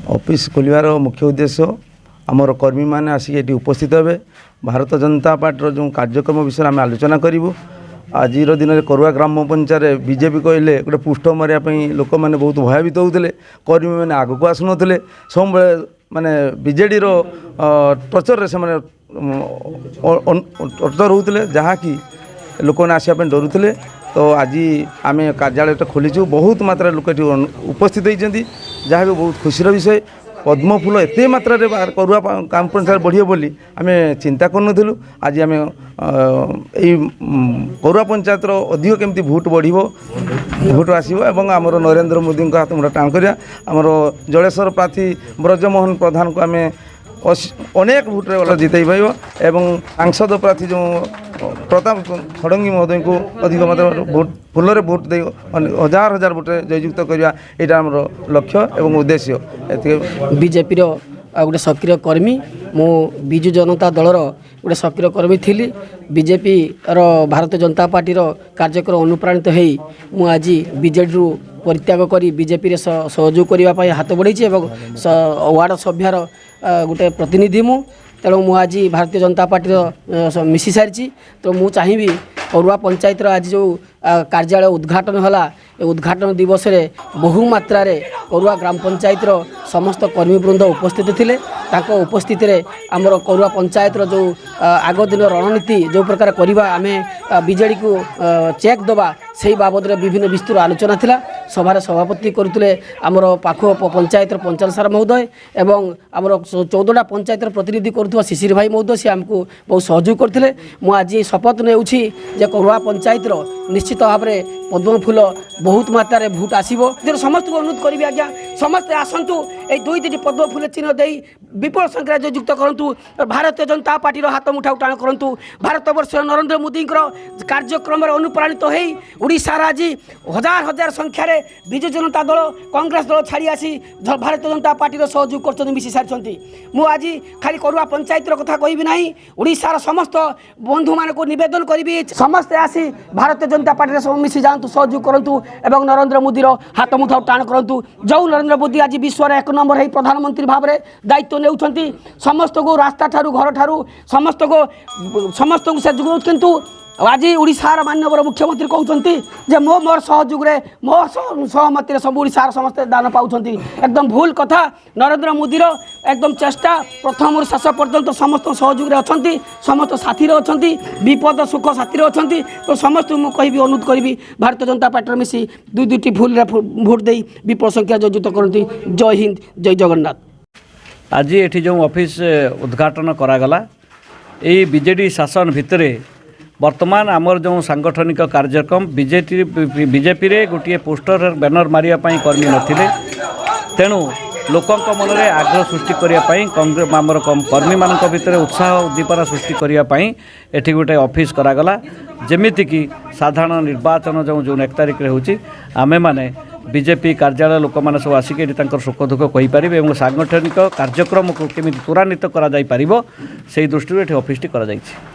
Office खोलिवार मुख्य उद्देश्य आमर कर्मी मैंने आसिक ये उपस्थित हे भारत जनता पार्टी जो कार्यक्रम विषय आम आलोचना करूँ। आज दिन में करुआ ग्राम पंचायत बीजेपी कहले गोटे पुष्ट मारे लोक मैंने बहुत भयभीत होते कर्मी मैंने आग को आसुन सब माने बीजेडी टर्चर से टर्चर होते जहाँकि लोक मैंने आसपा डरुले। तो आज आम कार्यालय खोलीचु बहुत मात्रा लोक उपस्थित होती जहाँ भी बहुत खुशी विषय। पद्म फूल एत मात्रा करुआ ग्राम पंचायत बढ़िए बोली आम चिंता करूँ। आज आम करुआ पंचायत अधिक केमती भोट बढ़ भोट आसो और आमर नरेंद्र मोदी हाथ मुठा टाण करा आमर जलेश्वर प्रार्थी ब्रजमोहन प्रधान को आम अनेक भोटे जितई पाइब एवं सांसद प्रार्थी जो प्रताप षडंगी महोदय को अधिक मात्रा भोट फूल भोट दे हजार हजार भोटे जययुक्त करवा यहाँ आम लक्ष्य एवं उद्देश्य। बीजेपी गोटे सक्रिय कर्मी मो विजु जनता दलर गोटे सक्रिय कर्मी थी। बीजेपी भारतीय जनता पार्टी कार्यक्रम अनुप्राणित हो आज बीजेडी परित्याग कर बीजेपी सहयोग करने हाथ बढ़ाई वार्ड सभ्यार गोटे प्रतिनिधि मु तेणु मु आज भारतीय जनता पार्टी मिसी सारी। तो मु चाहिए करुआ पंचायत आज जो कार्यालय उद्घाटन होला उद्घाटन दिवस रे बहु मात्रा रे करुआ ग्राम पंचायत समस्त कर्मीवृंद उपस्थित थिले। ताको उपस्थित रे आमर करुआ पंचायत जो आग दिन रणनीति जो प्रकार करवा आम बीजेडी को चेक दबा से बाबद विभिन्न विस्तृत आलोचना थिला। सभार सभापति करुले आमर पाख पंचायत पंचाल सार महोदय एवं आमर 14टा पंचायत प्रतिनिधि करुवा शिशिर भाई महोदय से आमको बहुत सहयोग करते। मुझे शपथ नेउछि जे करुआ पंचायत निश्चित भाव में पद्म फूल बहुत मात्रा भोट आसो। समस्त को अनुरोध करी आज्ञा समस्ते आसतु ये 2-3 पद्म फूल चिन्ह दे विपुल संख्या जययुक्त करूँ। भारतीय जनता पार्टी हाथ मुठा टाण करूँ। भारत वर्ष नरेंद्र मोदी कार्यक्रम अनुप्राणित होशार आज हजार हजार संख्यार विजु जनता दल कांग्रेस दल छाड़ी आसी भारतीय जनता पार्टी सहयोग कर मिसी सारी। मुझे खाली करुआ पंचायत कथा कहबी ना ओडिशार समस्त बंधु मान को निवेदन करी समस्ते आसी भारतीय जनता पार्टी मिसी जातु सहयोग करूँ एवं नरेंद्र मोदी हाथ मुठा टाण करूँ। जो नरेंद्र मोदी आज विश्व 1 नंबर है प्रधानमंत्री भाव में दायित्व ने समस्त को रास्ता ठारू घर ठारू समस्त को से जुग किंतु आज ओडिशार माननीय मुख्यमंत्री कहते जे मोर सहयोग मो सहमति सब ओडिशार समस्ते दान पाँच एकदम भूल कथा। नरेंद्र मोदी एकदम चेष्टा प्रथम शेष पर्यंत समस्त सहयोग अच्छा समस्त साथी अच्छा विपद सुख साथी अच्छा। तो समस्त मुझे अनुरोध करी भारतीय जनता पार्टी मिसी 2-2टी भूल भोट दे विपुल संख्या जययुक्त करती। जय हिंद जय जगन्नाथ। आज ये जो ऑफिस उद्घाटन करागला ये बीजेडी शासन भितर वर्तमान आमर जो सांगठनिक कार्यक्रम बीजेपी रे गोटे पोस्टर बैनर मारिया कर्मी नथिले तेणु लोकों मन में आग्रह सृष्टि करने कांग्रेस आमर कर्मी मान भितर उत्साह उद्दीपना सृष्टि करने एठी गोटे ऑफिस करागला जेमिति कि साधारण निर्वाचन जो 1 तारिख रे होची आमे माने बीजेपी कार्यालय लोक मैंने सब आसिक सुख दुख कहींपारे और सांगठनिक कार्यक्रम को केमी त्वरान्वित करा जाई पारिबो सेही दृष्टि ऑफिस टी करा जायछि।